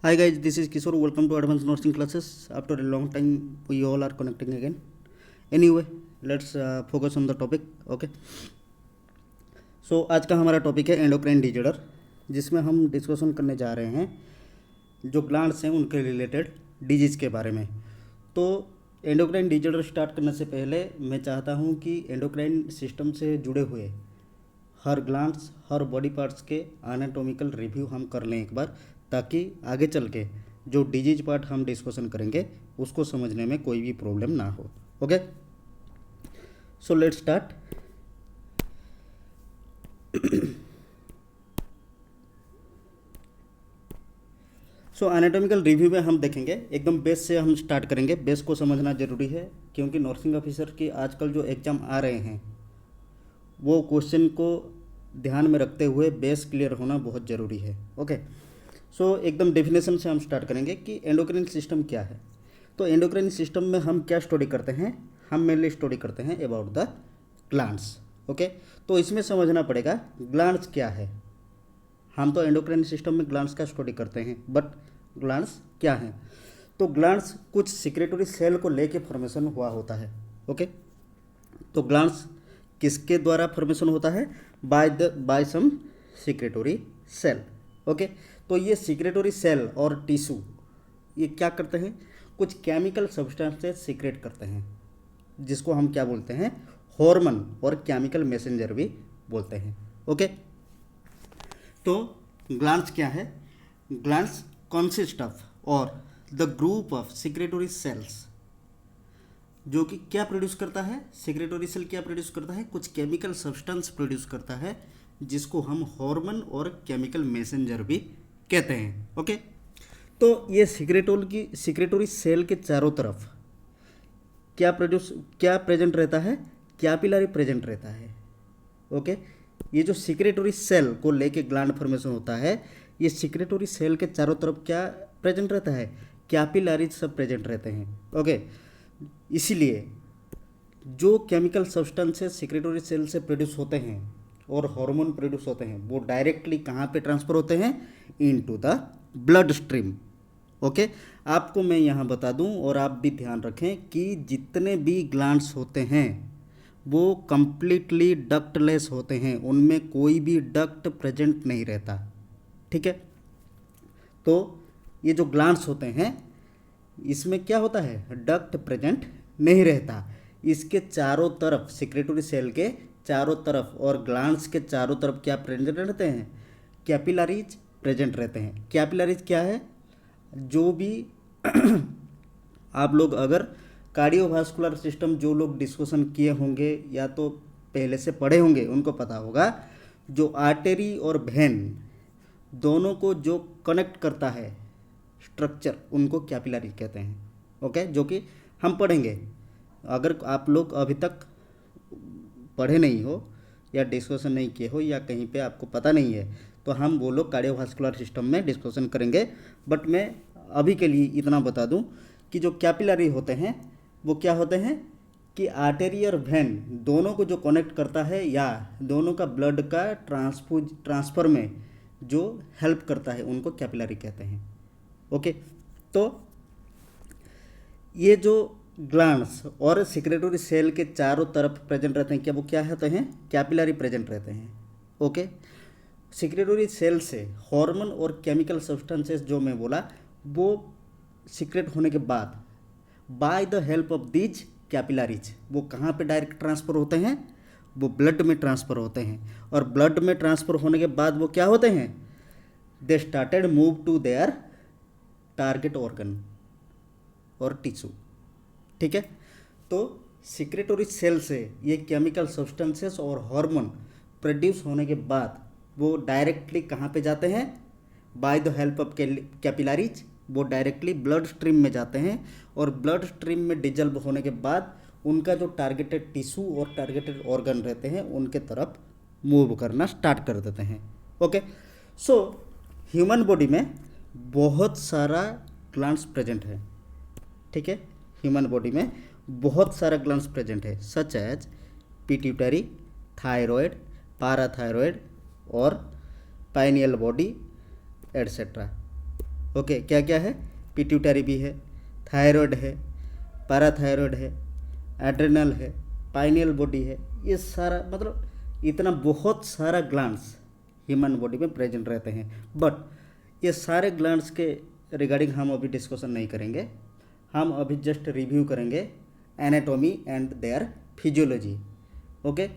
Hi guys, this is Kishore. Welcome to Advanced Nursing Classes. After a long time, we all are connecting again. Anyway, let's focus on the topic. Okay. So आज का हमारा topic है endocrine disorder, जिसमें हम discussion करने जा रहे हैं जो ग्लैंड्स हैं उनके रिलेटेड डिजीज़ के बारे में। तो एंडोक्राइन डिजॉर्डर स्टार्ट करने से पहले मैं चाहता हूं कि एंडोक्राइन सिस्टम से जुड़े हुए हर ग्लैंड्स, हर बॉडी पार्ट्स के एनाटॉमिकल रिव्यू हम कर लें एक बार, ताकि आगे चल के जो डिजीज पार्ट हम डिस्कशन करेंगे उसको समझने में कोई भी प्रॉब्लम ना हो। Okay, so let's start. So anatomical review में हम देखेंगे, एकदम बेस से हम स्टार्ट करेंगे। बेस को समझना ज़रूरी है, क्योंकि नर्सिंग ऑफिसर की आजकल जो एग्ज़ाम आ रहे हैं वो क्वेश्चन को ध्यान में रखते हुए बेस क्लियर होना बहुत ज़रूरी है। ओके, सो एकदम डेफिनेशन से हम स्टार्ट करेंगे कि एंडोक्राइन सिस्टम क्या है। तो एंडोक्राइन सिस्टम में हम क्या स्टडी करते हैं? हम मेनली स्टडी करते हैं अबाउट द ग्लैंड्स। ओके, तो इसमें समझना पड़ेगा ग्लैंड्स क्या है। हम तो एंडोक्राइन सिस्टम में ग्लैंड्स का स्टडी करते हैं, बट ग्लैंड्स क्या हैं? तो ग्लैंड्स कुछ सिक्रेटरी सेल को लेके फॉर्मेशन हुआ होता है। ओके, तो ग्लैंड्स किसके द्वारा फॉर्मेशन होता है? बाय सम सिक्रेटरी सेल। ओके, तो ये सिक्रेटरी सेल और टिश्यू ये क्या करते हैं? कुछ केमिकल सब्सटेंसेस सीक्रेट करते हैं, जिसको हम क्या बोलते हैं? हार्मोन और केमिकल मैसेंजर भी बोलते हैं। ओके, तो ग्लैंड्स क्या है? ग्लैंड्स कंसिस्ट ऑफ और the group of secretory cells, जो कि क्या प्रोड्यूस करता है? सिक्रेटरी सेल क्या प्रोड्यूस करता है? कुछ केमिकल सब्सटेंस प्रोड्यूस करता है, जिसको हम हार्मोन और केमिकल मैसेंजर भी कहते हैं। ओके, तो ये सिक्रेटरी सेल के चारों तरफ क्या प्रेजेंट रहता है? कैपिलरी प्रेजेंट रहता है। ओके, ये जो सिक्रेटरी सेल को लेके ग्लैंड फॉर्मेशन होता है, ये सिक्रेटरी सेल के चारों तरफ क्या प्रेजेंट रहता है? कैपिलरीज सब प्रेजेंट रहते हैं। ओके, इसीलिए जो केमिकल सब्सटेंसेस सिक्रेटरी सेल से प्रोड्यूस होते हैं और हार्मोन प्रोड्यूस होते हैं, वो डायरेक्टली कहाँ पे ट्रांसफ़र होते हैं? Into the blood stream. Okay, आपको मैं यहाँ बता दूँ और आप भी ध्यान रखें कि जितने भी ग्लैंड्स होते हैं वो कंप्लीटली डक्टलेस होते हैं, उनमें कोई भी डक्ट प्रेजेंट नहीं रहता। ठीक है, तो ये जो ग्लैंड्स होते हैं इसमें क्या होता है? डक्ट प्रेजेंट नहीं रहता। इसके चारों तरफ, सिक्रेटरी सेल के चारों तरफ और ग्लैंड्स के चारों तरफ क्या प्रेजेंट रहते हैं? कैपिलरीज प्रेजेंट रहते हैं। कैपिलरीज क्या है? जो भी आप लोग अगर कार्डियोवास्कुलर सिस्टम जो लोग डिस्कशन किए होंगे या तो पहले से पढ़े होंगे, उनको पता होगा जो आर्टरी और वेन दोनों को जो कनेक्ट करता है स्ट्रक्चर, उनको कैपिलरी कहते हैं। ओके, जो कि हम पढ़ेंगे। अगर आप लोग अभी तक पढ़े नहीं हो या डिस्कशन नहीं किए हो या कहीं पे आपको पता नहीं है, तो हम वो लोग कार्डियोवास्कुलर सिस्टम में डिस्कशन करेंगे। बट मैं अभी के लिए इतना बता दूं कि जो कैपिलरी होते हैं वो क्या होते हैं कि आर्टरी और वेन दोनों को जो कनेक्ट करता है या दोनों का ब्लड का ट्रांसफ़र में जो हेल्प करता है, उनको कैपिलरी कहते हैं। ओके, तो ये जो ग्लैंड्स और सिक्रेटरी सेल के चारों तरफ प्रेजेंट रहते हैं, क्या वो क्या होते हैं? कैपिलरी प्रेजेंट रहते हैं। ओके, सिक्रेटरी सेल से हार्मोन और केमिकल सब्सटेंसेस जो मैं बोला, वो सीक्रेट होने के बाद bye the help of these capillaries वो कहाँ पे डायरेक्ट ट्रांसफ़र होते हैं? वो ब्लड में ट्रांसफ़र होते हैं। और ब्लड में ट्रांसफ़र होने के बाद वो क्या होते हैं? They started move to their target organ और टिश्यू। ठीक है, तो सिक्रेटरी सेल से ये केमिकल सब्सटेंसेस और हार्मोन प्रोड्यूस होने के बाद वो डायरेक्टली कहाँ पे जाते हैं? By the help of capillaries वो डायरेक्टली ब्लड स्ट्रीम में जाते हैं, और ब्लड स्ट्रीम में डिजल्व होने के बाद उनका जो टारगेटेड टिश्यू और टारगेटेड ऑर्गन रहते हैं उनके तरफ मूव करना स्टार्ट कर देते हैं। ओके, सो ह्यूमन बॉडी में बहुत सारा ग्लैंड्स प्रेजेंट है। ठीक है, ह्यूमन बॉडी में बहुत सारा ग्लैंड्स प्रेजेंट है, सच एज पिट्यूटरी, थायराइड, पाराथायराइड और पाइनियल बॉडी एटसेट्रा। ओके, क्या क्या है, पिट्यूटरी भी है, थायराइड है, पैराथायराइड है, एड्रेनल है, पाइनियल बॉडी है, ये सारा मतलब इतना बहुत सारा ग्लैंड्स ह्यूमन बॉडी में प्रेजेंट रहते हैं। बट ये सारे ग्लैंड्स के रिगार्डिंग हम अभी डिस्कशन नहीं करेंगे, हम अभी जस्ट रिव्यू करेंगे anatomy and their physiology. Okay,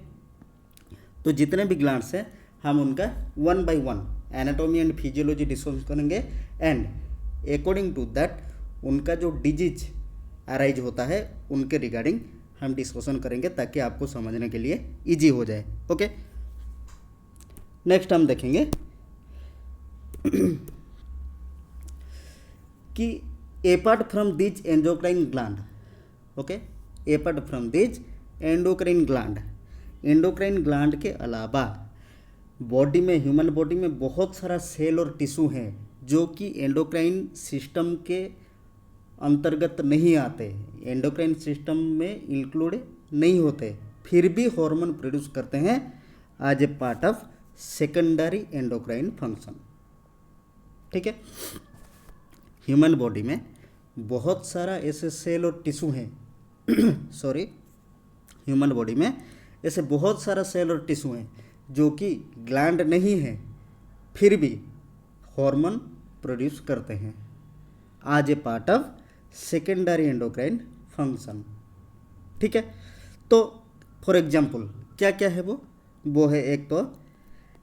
तो जितने भी ग्लैंड्स हैं हम उनका one by one anatomy and physiology discuss करेंगे एंड अकॉर्डिंग टू दैट उनका जो डिजीज अराइज होता है उनके रिगार्डिंग हम डिस्कशन करेंगे ताकि आपको समझने के लिए इजी हो जाए। ओके, नेक्स्ट हम देखेंगे कि apart from this endocrine gland, okay, apart from this endocrine gland, endocrine gland के अलावा बॉडी में, ह्यूमन बॉडी में बहुत सारा सेल और टिश्यू हैं जो कि एंडोक्राइन सिस्टम के अंतर्गत नहीं आते, एंडोक्राइन सिस्टम में इंक्लूड नहीं होते, फिर भी हार्मोन प्रोड्यूस करते हैं as a part of secondary endocrine function. ठीक है, ह्यूमन बॉडी में बहुत सारा ऐसे सेल और टिश्यू हैं सॉरी, ह्यूमन बॉडी में ऐसे बहुत सारा सेल और टिश्यू हैं जो कि ग्लैंड नहीं है, फिर भी हार्मोन प्रोड्यूस करते हैं as a part of secondary endocrine function. ठीक है, तो फॉर एग्जांपल क्या क्या है वो है एक तो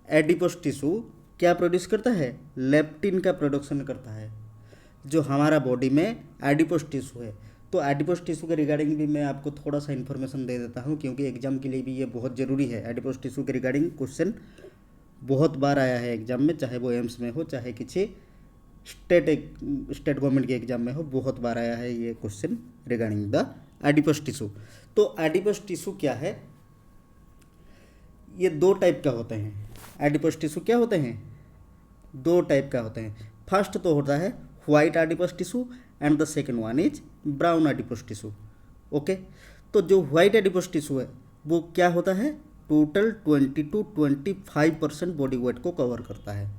एडिपोस टिश्यू क्या प्रोड्यूस करता है, लेप्टिन का प्रोडक्शन करता है, जो हमारा बॉडी में एडिपोस टिश्यू है। तो एडिपोस टिश्यू के रिगार्डिंग भी मैं आपको थोड़ा सा इन्फॉर्मेशन दे देता हूँ क्योंकि एग्जाम के लिए भी ये बहुत ज़रूरी है। एडिपोस टिश्यू के रिगार्डिंग क्वेश्चन बहुत बार आया है एग्जाम में, चाहे वो एम्स में हो चाहे किसी स्टेट गवर्नमेंट के एग्जाम में हो, बहुत बार आया है ये question regarding the adipose tissue. तो एडिपोस टिश्यू क्या है, ये दो टाइप का होते हैं। एडिपोस टिश्यू क्या होते हैं, दो टाइप का होते हैं। फर्स्ट तो होता है white adipose tissue and the second one is brown adipose tissue. Okay, तो जो व्हाइट एडिपोस टिश्यू है वो क्या होता है, टोटल 20 to 25% बॉडी वेट को कवर करता है।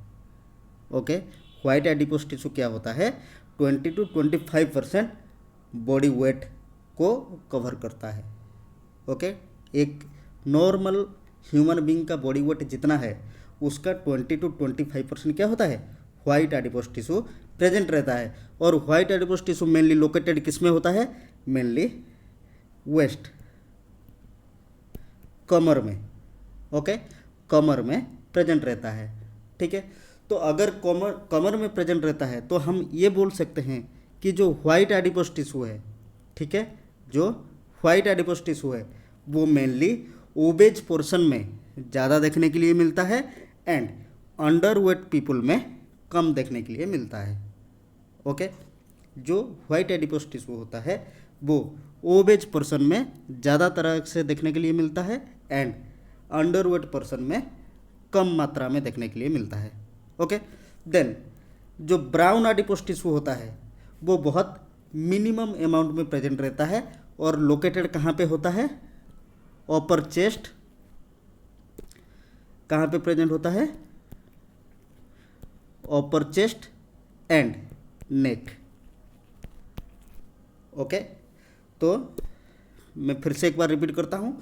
ओके, व्हाइट एडिपोस टिश्यू क्या होता है, 20 to 25% बॉडी वेट को कवर करता है। ओके, एक नॉर्मल ह्यूमन बीइंग का बॉडी वेट जितना है उसका 20 to 25% क्या होता है, व्हाइट एडिपोस टिश्यू प्रेजेंट रहता है। और white adipose tissue mainly located किस में होता है, मेनली वेस्ट, कमर में। ओके, कमर में प्रेजेंट रहता है। ठीक है, तो अगर कमर में प्रेजेंट रहता है तो हम ये बोल सकते हैं कि जो व्हाइट एडिपोस टिश्यू है, ठीक है, जो व्हाइट एडिपोस टिश्यू है वो मेनली ओबेज पोर्शन में ज़्यादा देखने के लिए मिलता है एंड अंडरवेट पीपल में कम देखने के लिए मिलता है। ओके, जो व्हाइट एडिपोस टिश्यू होता है वो ओबेज पर्सन में ज़्यादा तरह से देखने के लिए मिलता है एंड अंडरवेट पर्सन में कम मात्रा में देखने के लिए मिलता है। ओके, देन जो ब्राउन एडिपोस टिश्यू होता है वो बहुत मिनिमम अमाउंट में प्रेजेंट रहता है और लोकेटेड कहाँ पे होता है, अपर चेस्ट, कहाँ पे प्रेजेंट होता है, अपर चेस्ट एंड नेक। ओके, तो मैं फिर से एक बार रिपीट करता हूँ,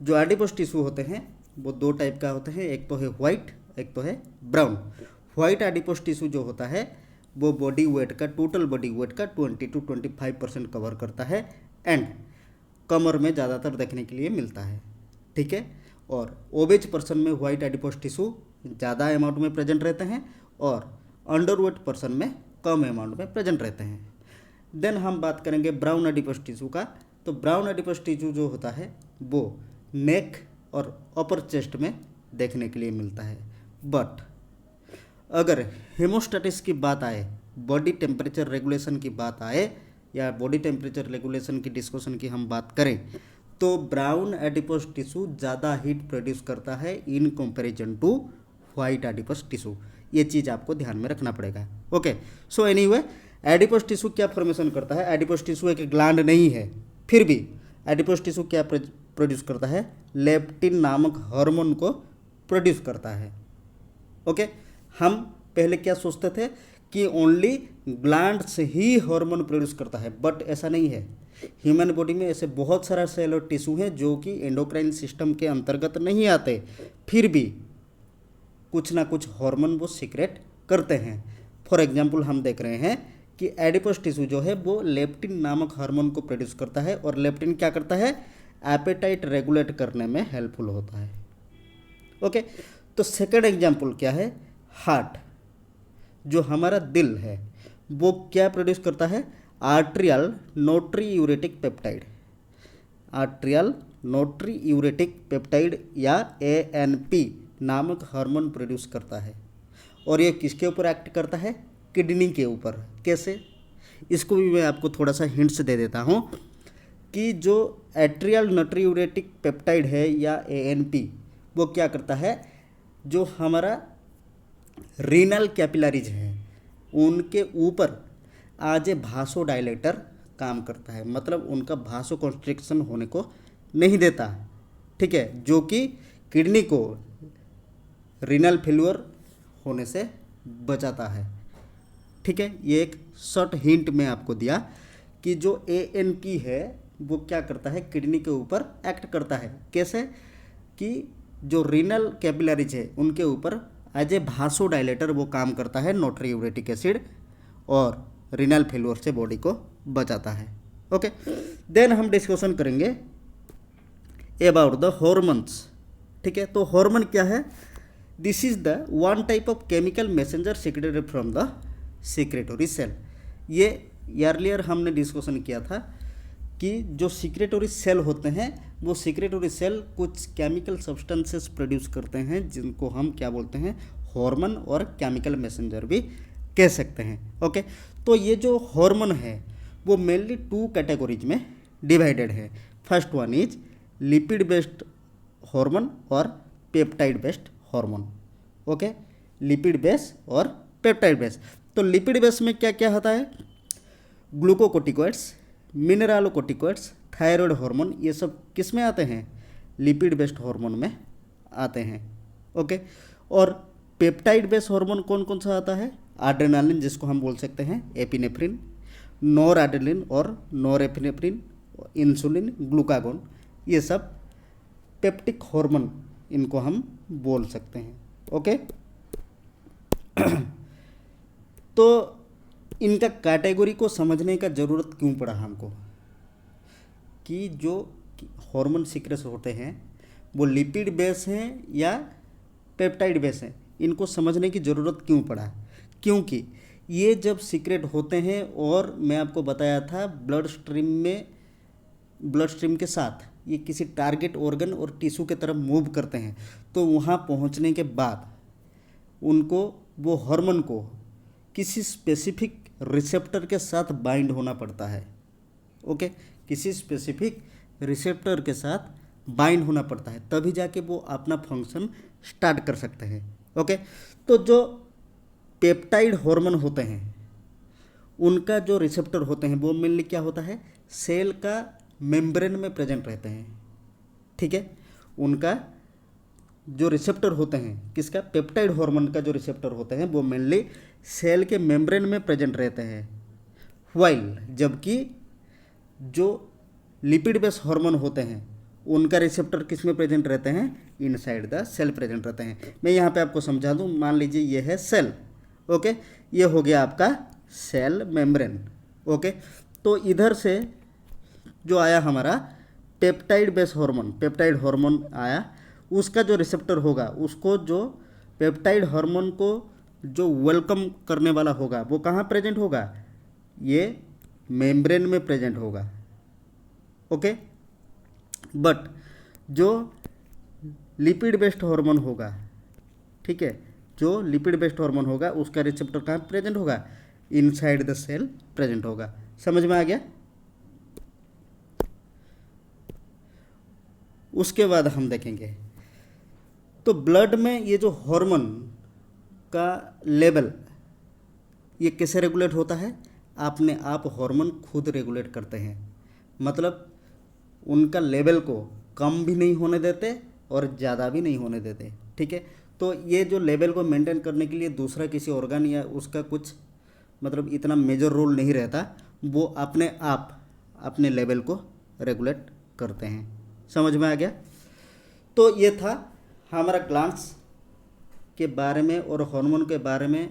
जो एडिपोस टिश्यू होते हैं वो दो टाइप का होते हैं, एक तो है व्हाइट, एक तो है ब्राउन। व्हाइट एडिपोस टिश्यू जो होता है वो बॉडी वेट का, टोटल बॉडी वेट का 20 to 25% कवर करता है एंड कमर में ज़्यादातर देखने के लिए मिलता है। ठीक है, और ओबेज पर्सन में व्हाइट एडिपोस टिश्यू ज़्यादा अमाउंट में प्रेजेंट रहते हैं और अंडरवेट पर्सन में कम अमाउंट में प्रेजेंट रहते हैं। देन हम बात करेंगे ब्राउन एडिपोस टिश्यू का। तो ब्राउन एडिपोस टिश्यू जो होता है वो नेक और अपर चेस्ट में देखने के लिए मिलता है। बट अगर हेमोस्टेटिस की बात आए, बॉडी टेम्परेचर रेगुलेशन की बात आए या बॉडी टेम्परेचर रेगुलेशन की डिस्कशन की हम बात करें तो ब्राउन एडिपोस टिश्यू ज़्यादा हीट प्रोड्यूस करता है in comparison to white adipose tissue. ये चीज़ आपको ध्यान में रखना पड़ेगा। Okay, so anyway adipose tissue क्या फॉर्मेशन करता है, एडिपोस टिश्यू एक ग्लैंड नहीं है, फिर भी एडिपोस टिश्यू क्या प्रोड्यूस करता है, लेप्टिन नामक हार्मोन को प्रोड्यूस करता है। ओके, हम पहले क्या सोचते थे कि ओनली ग्लैंड से ही हार्मोन प्रोड्यूस करता है, बट ऐसा नहीं है। ह्यूमन बॉडी में ऐसे बहुत सारा सेल और टिश्यू हैं जो कि एंडोक्राइन सिस्टम के अंतर्गत नहीं आते, फिर भी कुछ ना कुछ हार्मोन वो सीक्रेट करते हैं। फॉर एग्जांपल हम देख रहे हैं कि एडिपोस टिश्यू जो है वो लेप्टिन नामक हार्मोन को प्रोड्यूस करता है, और लेप्टिन क्या करता है, एपेटाइट रेगुलेट करने में हेल्पफुल होता है। ओके, तो सेकंड एग्जांपल क्या है, हार्ट, जो हमारा दिल है वो क्या प्रोड्यूस करता है, आर्ट्रियल नोट्रीयूरेटिक पेप्टाइड, आर्ट्रियल नोट्रीयूरेटिक पेप्टाइड या ANP नामक हार्मोन प्रोड्यूस करता है। और ये किसके ऊपर एक्ट करता है, किडनी के ऊपर। कैसे, इसको भी मैं आपको थोड़ा सा हिंट्स दे देता हूँ कि जो एट्रियल नोट्रीयूरेटिक पेप्टाइड है या ANP, वो क्या करता है, जो हमारा रीनल कैपिलरीज हैं उनके ऊपर आज ए भासोडाइलेटर काम करता है, मतलब उनका भासो कॉन्स्ट्रिक्शन होने को नहीं देता, ठीक है, जो कि किडनी को रीनल फेल्योर होने से बचाता है। ठीक है, ये एक शॉर्ट हिंट मैं आपको दिया कि जो ANP है वो क्या करता है, किडनी के ऊपर एक्ट करता है। कैसे, कि जो रीनल कैपिलरीज है उनके ऊपर एज ए भासोडाइलेटर वो काम करता है, नोट्रीयूरेटिक एसिड, और रीनल फेल्योर से बॉडी को बचाता है। ओके, देन हम डिस्कशन करेंगे अबाउट द हॉर्मोन्स। ठीक है, तो हार्मोन क्या है, this is the one type of chemical messenger secreted from the secretory cell. ये अर्लियर हमने डिस्कशन किया था कि जो सीक्रेटरी सेल होते हैं वो सीक्रेटरी सेल कुछ केमिकल सब्सटेंसेस प्रोड्यूस करते हैं जिनको हम क्या बोलते हैं, हार्मोन और केमिकल मैसेंजर भी कह सकते हैं। ओके, तो ये जो हार्मोन है वो मेनली 2 कैटेगरीज में डिवाइडेड है। First one is lipid based hormone और peptide based hormone. Okay, lipid base और पेप्टाइड बेस। तो लिपिड बेस में क्या क्या होता है, ग्लूकोकोर्टिकॉइड्स, मिनरलोकोर्टिकॉइड्स, थायराइड हार्मोन, ये सब किस में आते हैं, लिपिड बेस्ड हार्मोन में आते हैं। ओके, और पेप्टाइड बेस्ड हार्मोन कौन कौन सा आता है, एड्रेनालिन जिसको हम बोल सकते हैं, एपिनेफ्रिन, नोर एड्रेलिन और नोर एपिनेफ्रिन, इंसुलिन, ग्लूकागोन, ये सब पेप्टिक हार्मोन इनको हम बोल सकते हैं। ओके, तो इनका कैटेगरी को समझने का ज़रूरत क्यों पड़ा हमको, कि जो हार्मोन सीक्रेट होते हैं वो लिपिड बेस हैं या पेप्टाइड बेस हैं, इनको समझने की ज़रूरत क्यों पड़ा, क्योंकि ये जब सीक्रेट होते हैं और मैं आपको बताया था ब्लड स्ट्रीम के साथ ये किसी टारगेट ऑर्गन और टिश्यू की तरफ मूव करते हैं, तो वहाँ पहुँचने के बाद उनको वो हार्मोन को किसी स्पेसिफिक रिसेप्टर के साथ बाइंड होना पड़ता है। ओके, किसी स्पेसिफिक रिसेप्टर के साथ बाइंड होना पड़ता है, तभी जाके वो अपना फंक्शन स्टार्ट कर सकते हैं। ओके, तो जो पेप्टाइड हार्मोन होते हैं उनका जो रिसेप्टर होते हैं वो मेनली क्या होता है, सेल का मेम्ब्रेन में प्रेजेंट रहते हैं। ठीक है, उनका जो रिसेप्टर होते हैं किसका, पेप्टाइड हार्मोन का जो रिसेप्टर होते हैं वो मेनली सेल के मेम्ब्रेन में प्रेजेंट रहते हैं, वाइल जबकि जो लिपिड बेस हार्मोन होते हैं उनका रिसेप्टर किस में प्रेजेंट रहते हैं, इनसाइड द सेल प्रेजेंट रहते हैं। मैं यहाँ पे आपको समझा दूँ, मान लीजिए ये है सेल। ओके, ये हो गया आपका सेल मेम्ब्रेन। ओके, तो इधर से जो आया हमारा peptide base hormone, peptide hormone आया, उसका जो रिसेप्टर होगा उसको जो पेप्टाइड हार्मोन को जो वेलकम करने वाला होगा वो कहाँ प्रेजेंट होगा, ये मेम्ब्रेन में प्रेजेंट होगा। ओके, बट जो लिपिड बेस्ड हार्मोन होगा, ठीक है, जो लिपिड बेस्ड हार्मोन होगा उसका रिसेप्टर कहाँ प्रेजेंट होगा, इनसाइड द सेल प्रेजेंट होगा। समझ में आ गया। उसके बाद हम देखेंगे तो ब्लड में ये जो हार्मोन का लेवल ये कैसे रेगुलेट होता है, अपने आप हार्मोन खुद रेगुलेट करते हैं, मतलब उनका लेवल को कम भी नहीं होने देते और ज़्यादा भी नहीं होने देते। ठीक है, तो ये जो लेवल को मेंटेन करने के लिए दूसरा किसी ऑर्गन या उसका कुछ मतलब इतना मेजर रोल नहीं रहता, वो अपने आप अपने लेवल को रेगुलेट करते हैं। समझ में आ गया? तो ये था हमारा ग्लैंड्स के बारे में और हार्मोन के बारे में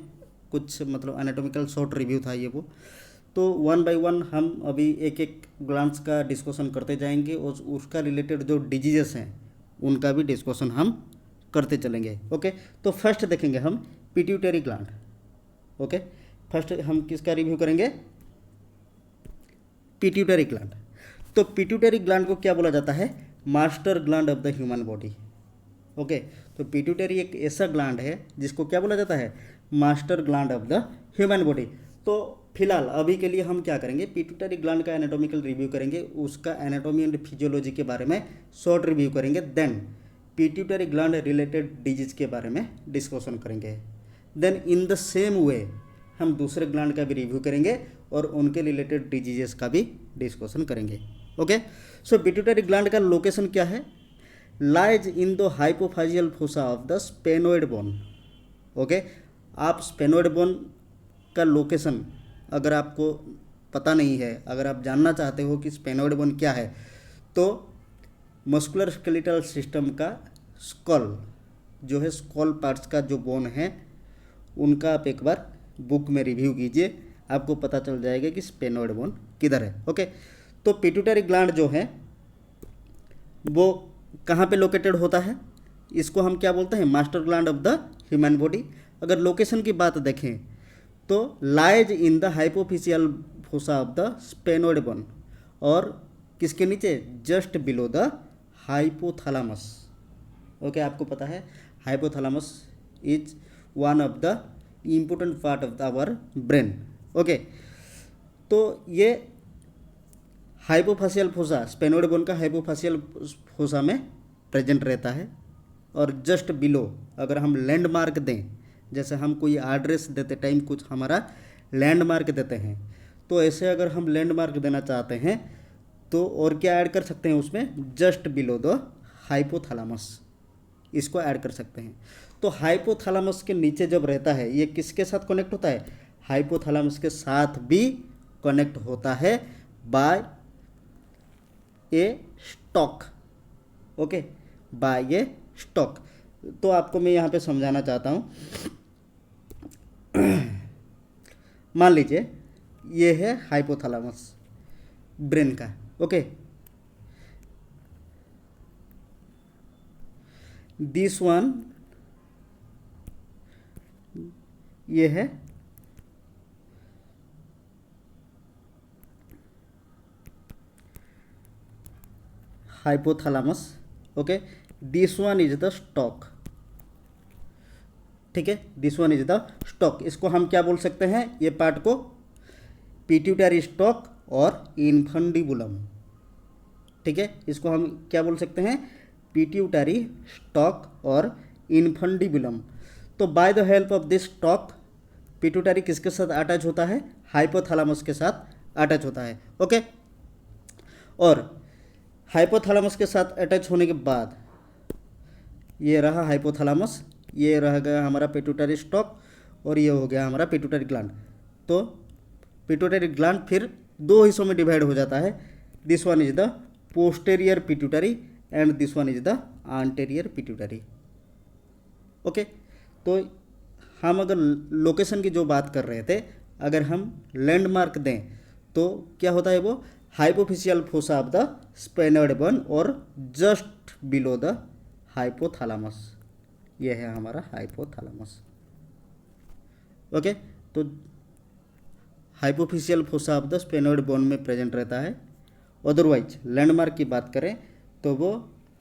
कुछ मतलब एनाटॉमिकल शॉर्ट रिव्यू था ये वो। तो वन बाय वन हम अभी एक एक ग्लैंड्स का डिस्कशन करते जाएंगे और उसका रिलेटेड जो डिजीजेस हैं उनका भी डिस्कशन हम करते चलेंगे। ओके, तो फर्स्ट देखेंगे हम पिट्यूटरी ग्लैंड। ओके, फर्स्ट हम किसका रिव्यू करेंगे? Pituitary gland. तो पिट्यूटरी ग्लैंड को क्या बोला जाता है? Master gland of the human body. Okay, तो पिट्यूटरी एक ऐसा ग्लैंड है जिसको क्या बोला जाता है? Master gland of the human body. तो फिलहाल अभी के लिए हम क्या करेंगे? पिट्यूटरी ग्लैंड का एनाटॉमिकल रिव्यू करेंगे, उसका एनाटॉमी एंड फिजियोलॉजी के बारे में शॉर्ट रिव्यू करेंगे, then pituitary gland related disease के बारे में डिस्कशन करेंगे। Then in the same way हम दूसरे ग्लैंड का भी रिव्यू करेंगे और उनके रिलेटेड डिजीजेस का भी डिस्कशन करेंगे। ओके, सो पिट्यूटरी ग्लैंड का लोकेशन क्या है? Lies in the hypophyseal fossa of the sphenoid bone. Okay, आप स्पेनोइड बोन का लोकेशन अगर आपको पता नहीं है, अगर आप जानना चाहते हो कि स्पेनोइड बोन क्या है, तो मस्कुलर स्केलेटल सिस्टम का स्कल जो है, स्कल पार्ट्स का जो बोन है उनका आप एक बार बुक में रिव्यू कीजिए, आपको पता चल जाएगा कि स्पेनोइड बोन किधर है। ओके, तो पिट्यूटरी ग्लैंड जो है वो कहाँ पे लोकेटेड होता है? इसको हम क्या बोलते हैं? Master gland of the human body. अगर लोकेशन की बात देखें तो lies in the hypophyseal fossa of the sphenoid bone, और किसके नीचे? Just below the hypothalamus. Okay, आपको पता है hypothalamus is one of the important part of our brain. Okay, तो ये हाइपोफाशियल फोसा, स्पेनोइड बोन का हाइपोफाशियल फोसा में प्रेजेंट रहता है। और जस्ट बिलो अगर हम लैंडमार्क दें, जैसे हम कोई एड्रेस देते टाइम कुछ हमारा लैंडमार्क देते हैं, तो ऐसे अगर हम लैंडमार्क देना चाहते हैं तो और क्या ऐड कर सकते हैं उसमें? जस्ट बिलो द हाइपोथैलेमस, इसको ऐड कर सकते हैं। तो हाइपोथैलेमस के नीचे जब रहता है, ये किसके साथ कनेक्ट होता है? हाइपोथैलेमस के साथ भी कनेक्ट होता है बाय ए स्टॉक। ओके, बाय ए स्टॉक। तो आपको मैं यहाँ पे समझाना चाहता हूँ। मान लीजिए ये है हाइपोथैलेमस ब्रेन का। ओके, दिस वन ये है hypothalamus. Okay, this one is the stock. ठीक है, this one is the stock. इसको हम क्या बोल सकते हैं? ये पार्ट को पिट्यूटरी स्टॉक और इन्फंडिबुलम। ठीक है, इसको हम क्या बोल सकते हैं? पिट्यूटरी स्टॉक और इन्फंडिबुलम। तो bye the help of this stock pituitary किसके साथ अटैच होता है? हाइपोथैलेमस के साथ अटैच होता है। ओके, और हाइपोथैलेमस के साथ अटैच होने के बाद ये रहा हाइपोथैलेमस, ये रह गया हमारा पिट्यूटरी स्टॉक, और ये हो गया हमारा पिट्यूटरी ग्लैंड। तो पिट्यूटरी ग्लैंड फिर दो हिस्सों में डिवाइड हो जाता है। This one is the posterior pituitary and this one is the anterior pituitary. Okay, तो हम अगर लोकेशन की जो बात कर रहे थे, अगर हम लैंडमार्क दें तो क्या होता है? वो हाइपोफिशियल fossa of the sphenoid bone और जस्ट बिलो द हाइपोथैलेमस। ये है हमारा हाइपोथैलेमस। ओके, तो हाइपोफिशियल fossa of the sphenoid bone में प्रेजेंट रहता है। अदरवाइज लैंडमार्क की बात करें तो वो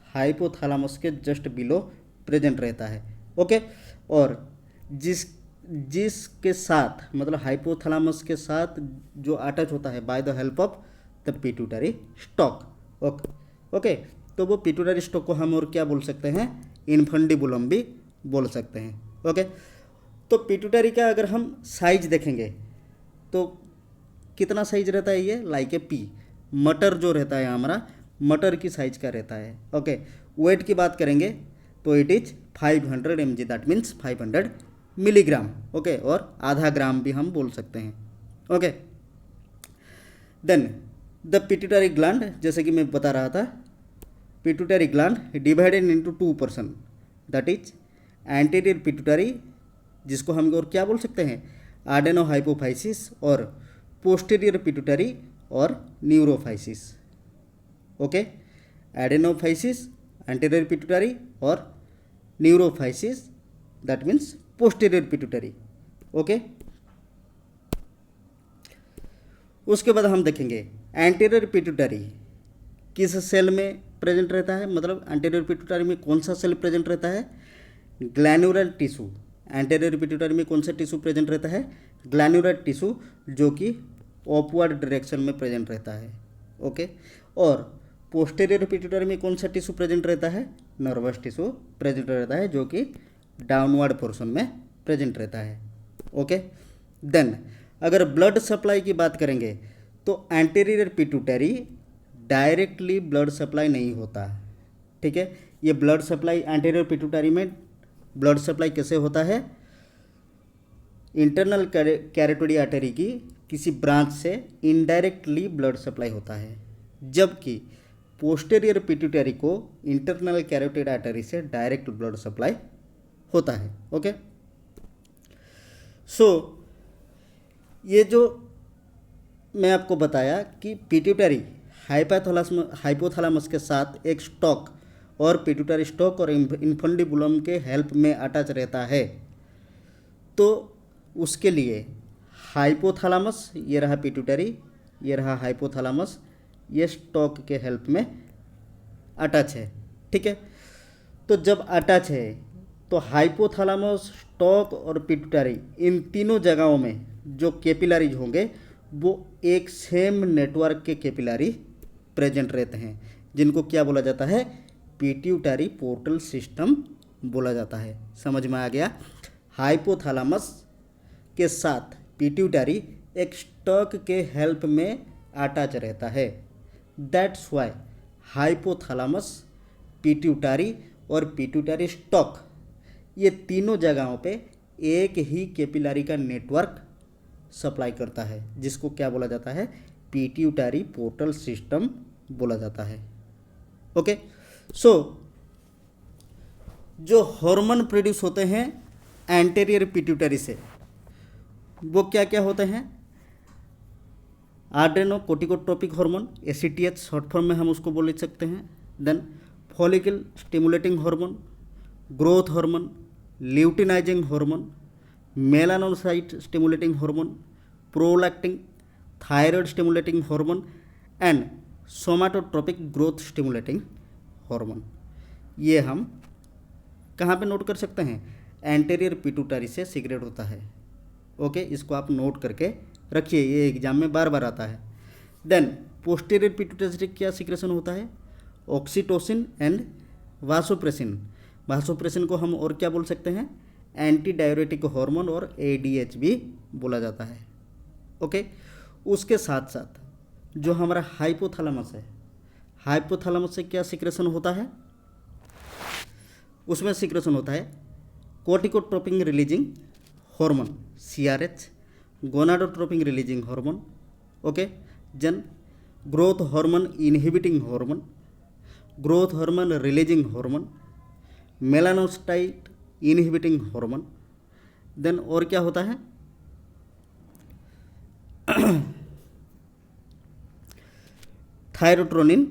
हाइपोथैलेमस के जस्ट बिलो प्रेजेंट रहता है। ओके, और जिसके साथ मतलब हाइपोथैलेमस के साथ जो अटैच होता है bye the help of the pituitary stock. Okay okay, तो वो पिट्यूटरी स्टॉक को हम और क्या बोल सकते हैं? इन्फंडिबुलम भी बोल सकते हैं। ओके, तो पिट्यूटरी का अगर हम साइज देखेंगे तो कितना साइज रहता है? ये लाइक ए पी, मटर जो रहता है हमारा, मटर की साइज का रहता है। ओके, वेट की बात करेंगे तो it is 500 mg, that means 500 milligram, okay, और आधा ग्राम भी हम बोल सकते हैं, okay. Then the pituitary gland, जैसे कि मैं बता रहा था, pituitary gland divided into 2 portion, that is anterior pituitary, जिसको हम और क्या बोल सकते हैं, आडेनोहाइपोफाइसिस, और पोस्टीरियर पिट्यूटरी और neurohypophysis, okay. Adenohypophysis anterior pituitary और neurohypophysis that means posterior pituitary, okay. उसके बाद हम देखेंगे एंटीरियर पिट्यूटरी किस सेल में प्रेजेंट रहता है, मतलब एंटीरियर पिट्यूटरी में कौन सा सेल प्रेजेंट रहता है, ग्लैन्युलर टिश्यू। एंटीरियर पिट्यूटरी में कौन सा टिश्यू प्रेजेंट रहता है, ग्लैन्युलर टिश्यू, जो कि अपवर्ड डायरेक्शन में प्रेजेंट रहता है, ओके। और पोस्टीरियर पिट्यूटरी में कौन सा टिश्यू प्रेजेंट रहता है, नर्वस टिश्यू प्रेजेंट रहता है, जो कि डाउनवर्ड पोर्शन में प्रेजेंट रहता है, ओके। देन अगर ब्लड सप्लाई की बात करेंगे तो anterior pituitary directly blood supply नहीं होता, ठीक है। ये ब्लड सप्लाई एंटीरियर पिट्यूटरी में ब्लड सप्लाई कैसे होता है, इंटरनल कैरोटिड आर्टरी की किसी ब्रांच से इनडायरेक्टली ब्लड सप्लाई होता है, जबकि पोस्टीरियर पिट्यूटरी को इंटरनल कैरोटिड आर्टरी से डायरेक्ट ब्लड सप्लाई होता है, ओके। सो ये जो मैं आपको बताया कि पिट्यूटरी हाइपोथैलेमस के साथ एक स्टॉक और पिट्यूटरी स्टॉक और इन्फंडिबुलम के हेल्प में अटैच रहता है, तो उसके लिए हाइपोथैलेमस, ये रहा पिट्यूटरी, ये रहा हाइपोथैलेमस, ये स्टॉक के हेल्प में अटैच है, ठीक है। तो जब अटैच है तो हाइपोथैलेमस, स्टॉक और पिट्यूटरी, इन तीनों जगहों में जो कैपिलरीज होंगे वो एक सेम नेटवर्क के कैपिलरी प्रेजेंट रहते हैं, जिनको क्या बोला जाता है, पिट्यूटरी पोर्टल सिस्टम बोला जाता है। समझ में आ गया। हाइपोथैलेमस के साथ पिट्यूटरी एक स्टॉक के हेल्प में अटैच रहता है, दैट्स वाई हाइपोथैलेमस, पिट्यूटरी और पिट्यूटरी स्टॉक, ये तीनों जगहों पे एक ही कैपिलरी का नेटवर्क सप्लाई करता है, जिसको क्या बोला जाता है, पिट्यूटरी पोर्टल सिस्टम बोला जाता है, ओके। सो जो हार्मोन प्रोड्यूस होते हैं एंटीरियर पिट्यूटरी से, वो क्या क्या होते हैं, adrenocorticotropic hormone, ACTH short form में हम उसको बोल सकते हैं। Then follicle stimulating hormone, growth hormone, luteinizing hormone, melanocyte stimulating hormone, prolactin, thyroid stimulating hormone and somatotropic growth stimulating hormone. ये हम कहाँ पे नोट कर सकते हैं, एंटीरियर पिट्यूटरी से सीक्रेट होता है, ओके। इसको आप नोट करके रखिए, ये एग्जाम में बार बार आता है। देन पोस्टीरियर पिट्यूटरी से क्या सीक्रेशन होता है, ऑक्सीटोसिन एंड वासोप्रेसिन। वासोप्रेसिन को हम और क्या बोल सकते हैं, एंटी डाययूरेटिक हार्मोन और ADH भी बोला जाता है, ओके। उसके साथ साथ जो हमारा हाइपोथैलेमस है, हाइपोथैलेमस से क्या सीक्रेशन होता है, उसमें सीक्रेशन होता है corticotropic releasing hormone CRH, gonadotropic releasing hormone, okay. जन growth hormone inhibiting hormone, growth hormone releasing hormone, melanocyte inhibiting hormone. Then और क्या होता है, थायरोट्रोनिन,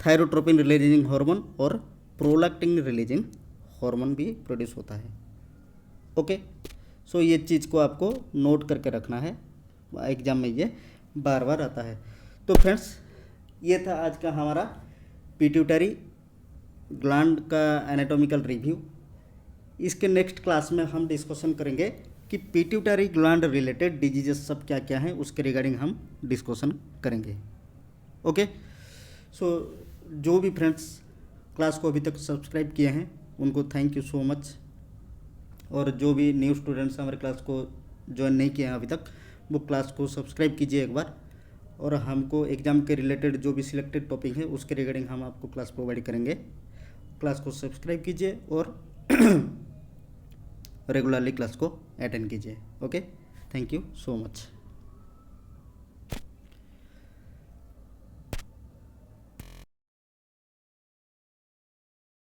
थायरोट्रोपिन रिलीजिंग हार्मोन और प्रोलैक्टिन रिलीजिंग हार्मोन भी प्रोड्यूस होता है, ओके। सो ये चीज़ को आपको नोट करके रखना है, एग्जाम में ये बार बार आता है। तो फ्रेंड्स, ये था आज का हमारा पिट्यूटरी ग्लैंड का एनाटॉमिकल रिव्यू। इसके नेक्स्ट क्लास में हम डिस्कशन करेंगे कि पिट्यूटरी ग्लैंड रिलेटेड डिजीजेस सब क्या क्या हैं, उसके रिगार्डिंग हम डिस्कशन करेंगे, ओके। सो जो भी फ्रेंड्स क्लास को अभी तक सब्सक्राइब किए हैं उनको थैंक यू सो मच, और जो भी न्यू स्टूडेंट्स हमारे क्लास को ज्वाइन नहीं किए हैं अभी तक, वो क्लास को सब्सक्राइब कीजिए एक बार, और हमको एग्ज़ाम के रिलेटेड जो भी सिलेक्टेड टॉपिक है उसके रिगार्डिंग हम आपको क्लास प्रोवाइड करेंगे। क्लास को सब्सक्राइब कीजिए और रेगुलरली क्लास को अटेंड कीजिए। Okay, thank you so much.